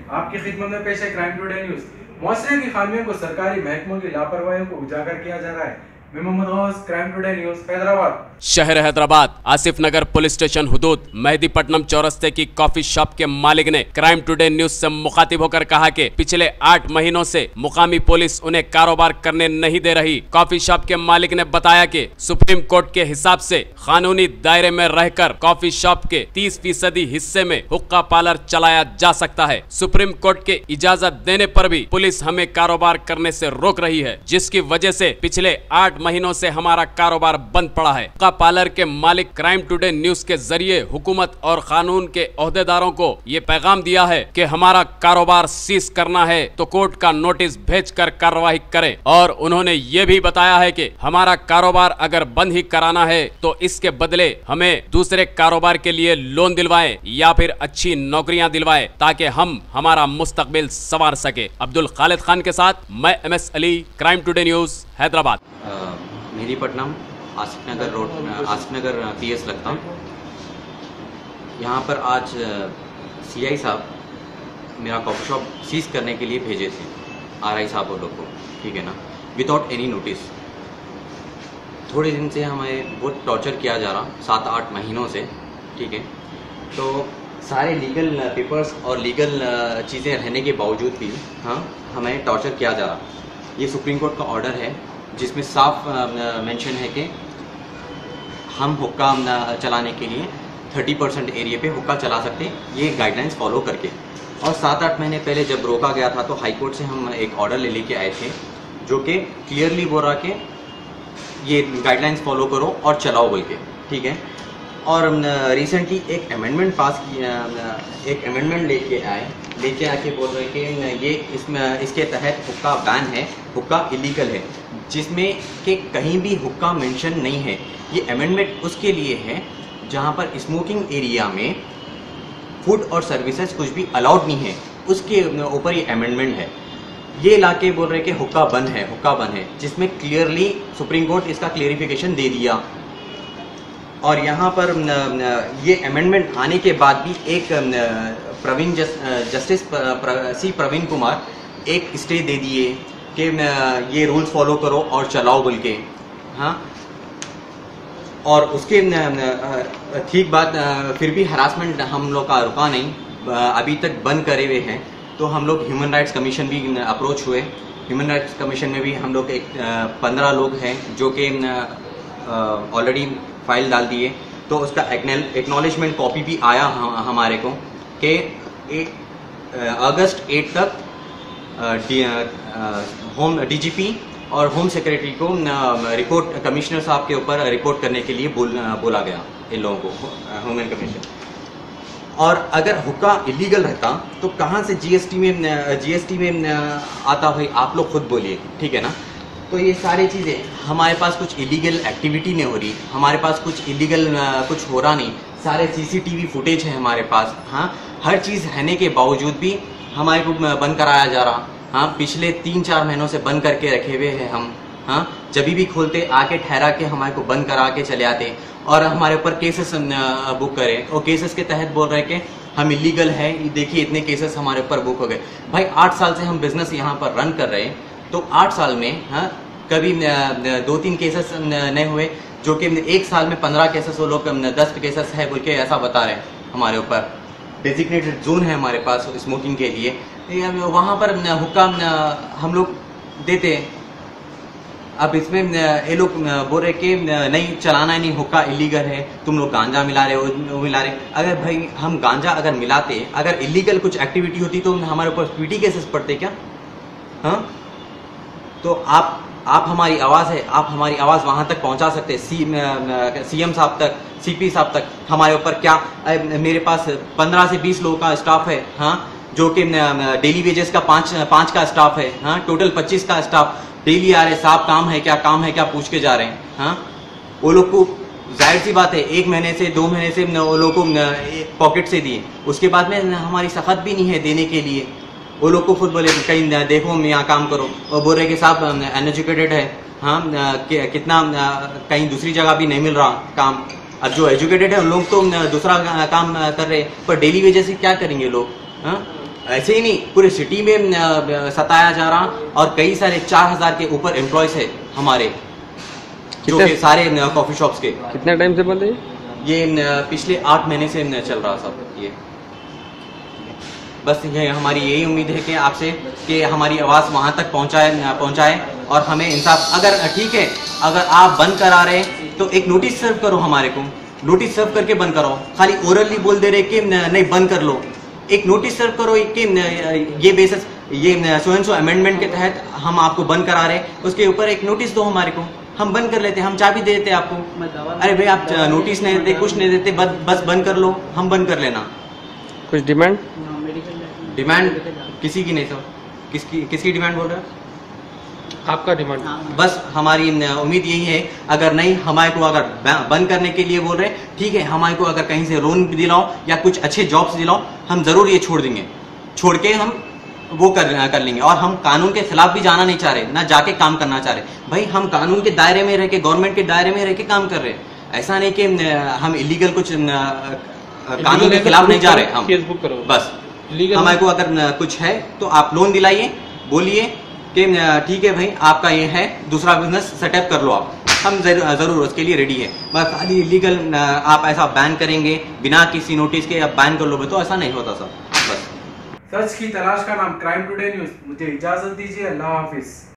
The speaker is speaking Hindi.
आपकी खिदमत में पेश है क्राइम टुडे न्यूज। मुआशरे की खामियों को सरकारी महकमों की लापरवाहियों को उजागर किया जा रहा है। मैं Mohammed Ghaus, crime today news, Hyderabad. शहर हैदराबाद आसिफ नगर पुलिस स्टेशन हुदूद मेहदीपट्टनम चौरस्ते की कॉफी शॉप के मालिक ने क्राइम टुडे न्यूज से मुखातिब होकर कहा कि पिछले 8 महीनों से मुकामी पुलिस उन्हें कारोबार करने नहीं दे रही। कॉफी शॉप के मालिक ने बताया कि सुप्रीम कोर्ट के हिसाब से कानूनी दायरे में रहकर कॉफी शॉप के 30% हिस्से में हुक्का पार्लर चलाया जा सकता है। सुप्रीम कोर्ट के इजाजत देने पर भी पुलिस हमें कारोबार करने से रोक रही है, जिसकी वजह से पिछले 8 महीनों से हमारा कारोबार बंद पड़ा है। हुक्का पार्लर के मालिक क्राइम टुडे न्यूज के जरिए हुकूमत और कानून के ओहदेदारों को ये पैगाम दिया है कि हमारा कारोबार सीज करना है तो कोर्ट का नोटिस भेजकर कार्रवाई करें। और उन्होंने ये भी बताया है कि हमारा कारोबार अगर बंद ही कराना है तो इसके बदले हमें दूसरे कारोबार के लिए लोन दिलवाएं या फिर अच्छी नौकरियां दिलवाएं ताकि हम हमारा मुस्तकबिल संवार सके। अब्दुल खालिद खान के साथ मैं MS Ali, crime today news, Hyderabad. Mehdipatnam Asif Nagar road, Asif Nagar PS लगता हूँ। यहाँ पर आज CI साहब मेरा कॉफ़ी शॉप सीज करने के लिए भेजे थे, RI साहब वो लोग को, ठीक है ना, विदाउट एनी नोटिस। थोड़े दिन से हमें बहुत टॉर्चर किया जा रहा, 7-8 महीनों से, ठीक है। तो सारे लीगल पेपर्स और लीगल चीज़ें रहने के बावजूद भी हमें टॉर्चर किया जा रहा। ये सुप्रीम कोर्ट का ऑर्डर है जिसमें साफ मेंशन है कि हम हुक्का चलाने के लिए 30% एरिया पे हुक्का चला सकते हैं, ये गाइडलाइंस फॉलो करके। और 7-8 महीने पहले जब रोका गया था तो हाई कोर्ट से हम एक ऑर्डर लेके आए थे जो कि क्लियरली बोल रहा कि ये गाइडलाइंस फॉलो करो और चलाओ बोल के, ठीक है। और रिसेंटली एक अमेंडमेंट पास किया, एक अमेंडमेंट लेके आके बोल रहे कि ये इसके तहत हुक्का बैन है, हुक्का इलीगल है, जिसमें कि कहीं भी हुक्का मेंशन नहीं है। ये अमेंडमेंट उसके लिए है जहाँ पर स्मोकिंग एरिया में फूड और सर्विसेज कुछ भी अलाउड नहीं है, उसके ऊपर ये अमेंडमेंट है। ये लाके बोल रहे कि हुक्का बंद है, हुक्का बंद है, जिसमें क्लियरली सुप्रीम कोर्ट इसका क्लियरिफिकेशन दे दिया। और यहाँ पर ये अमेंडमेंट आने के बाद भी एक जस्टिस C प्रवीण कुमार एक स्टे दे दिए कि ये रूल्स फॉलो करो और चलाओ बोल के, हाँ। और उसके ठीक बात फिर भी हरासमेंट हम लोग का रुका नहीं, अभी तक बंद करे हुए हैं। तो हम लोग ह्यूमन राइट्स कमीशन भी अप्रोच हुए। ह्यूमन राइट्स कमीशन में भी हम लोग 15 लोग हैं जो कि ऑलरेडी फाइल डाल दिए। तो उसका एक्नॉलेजमेंट कॉपी भी आया हमारे को कि अगस्त 8 तक होम DGP और होम सेक्रेटरी को रिपोर्ट, कमिश्नर साहब के ऊपर रिपोर्ट करने के लिए बोला गया इन लोगों को, ह्यूमन कमीशन। और अगर हुक्का इलीगल रहता तो कहाँ से GST में आता है, आप लोग खुद बोलिए, ठीक है ना। तो ये सारी चीज़ें, हमारे पास कुछ इलीगल एक्टिविटी नहीं हो रही, हमारे पास कुछ इलीगल कुछ हो रहा नहीं, सारे CCTV फुटेज है हमारे पास, हाँ। हर चीज़ रहने के बावजूद भी हमारे को बंद कराया जा रहा, हाँ। पिछले 3-4 महीनों से बंद करके रखे हुए हैं हम, हाँ। जब भी खोलते आके ठहरा के हमारे को बंद करा के चले आते और हमारे ऊपर केसेस बुक करें, और केसेस के तहत बोल रहे हैं कि हम इलीगल है, देखिए इतने केसेस हमारे ऊपर बुक हो गए। भाई 8 साल से हम बिजनेस यहाँ पर रन कर रहे हैं, तो 8 साल में, हाँ, कभी 2-3 केसेस नहीं हुए, जो कि 1 साल में 15 केसेस, वो लोग 10 केसेस है बोल के ऐसा बता रहे हैं। हमारे ऊपर डेजिग्नेटेड जोन है हमारे पास स्मोकिंग के लिए, वहाँ पर हुक्का हम लोग देते हैं। अब इसमें ये लोग बोल रहे कि नहीं चलाना है, नहीं, हुक्का इलीगल है, तुम लोग गांजा मिला रहे हो, वो मिला रहे। अगर भाई हम गांजा अगर मिलाते, अगर इलीगल कुछ एक्टिविटी होती तो हमारे ऊपर PT केसेस पड़ते क्या, हाँ। तो आप हमारी आवाज़ है, आप हमारी आवाज़ वहाँ तक पहुँचा सकते हैं, CM साहब तक, CP साहब तक। हमारे ऊपर क्या, मेरे पास 15 से 20 लोगों का स्टाफ है, हाँ, जो कि डेली वेजेस का 5 का स्टाफ है, हाँ। टोटल 25 का स्टाफ डेली आ रहे, साहब काम है क्या पूछ के जा रहे हैं, हाँ। वो लोग को जाहिर सी बात है 1 महीने से 2 महीने से वो लोग को पॉकेट से दिए, उसके बाद में हमारी सख्त भी नहीं है देने के लिए। वो लोग को खुद बोले कहीं देखो मैं यहाँ काम करो, और बोल रहे कि साहब अनएजुकेटेड है, हाँ, कितना कहीं दूसरी जगह भी नहीं मिल रहा काम। अब जो एजुकेटेड है उन लोग तो दूसरा काम कर रहे हैं, पर डेली वेजेस से क्या करेंगे लोग, हाँ। ऐसे ही नहीं, पूरे सिटी में सताया जा रहा, और कई सारे 4000 के ऊपर एम्प्लॉयज है हमारे, जो कि सारे कॉफी शॉप्स के। कितने टाइम से बंद है ये पिछले 8 महीने से चल रहा सब ये। बस ये हमारी यही उम्मीद है कि आपसे कि हमारी आवाज़ वहाँ तक पहुँचाए और हमें इंसाफ। अगर ठीक है, अगर आप बंद करा रहे तो एक नोटिस सर्व करो हमारे को, नोटिस सर्व करके बंद करो। खाली ओरली बोल दे रहे कि नहीं बंद कर लो, एक नोटिस सर्व करो कि ये बेसिस ये सो एंड सो अमेंडमेंट के तहत हम आपको बंद करा रहे, उसके ऊपर एक नोटिस दो हमारे को, हम बंद कर लेते, हम चाबी दे देते आपको। अरे भाई आप नोटिस नहीं देते, कुछ नहीं देते, बस बंद कर लो, हम बंद कर लेना। कुछ डिमांड किसी की नहीं सर, किसकी डिमांड बोल रहे हैं? आपका डिमांड? बस हमारी उम्मीद यही है, अगर नहीं हमारे को अगर बंद करने के लिए बोल रहे हैं, ठीक है, हमारे को अगर कहीं से लोन दिलाओ या कुछ अच्छे जॉब्स दिलाओ, हम जरूर ये छोड़ देंगे, छोड़ के हम वो कर लेंगे। और हम कानून के खिलाफ भी जाना नहीं चाह रहे, ना जाके काम करना चाह रहे। भाई हम कानून के दायरे में रह के, गवर्नमेंट के दायरे में रह के काम कर रहे हैं। ऐसा नहीं कि हम इलीगल कुछ कानून के खिलाफ नहीं जा रहे। हम केस बुक करो बस, हमारे को अगर कुछ है तो आप लोन दिलाइए, बोलिए कि ठीक है भाई आपका ये है, दूसरा बिजनेस सेटअप कर लो आप, हम जरूर उसके लिए रेडी है। बस खाली इलीगल आप ऐसा बैन करेंगे बिना किसी नोटिस के, आप बैन कर लो, तो ऐसा नहीं होता सर। बस सच की तलाश का नाम क्राइम टुडे न्यूज। मुझे इजाजत दीजिए, अल्लाह हाफिज।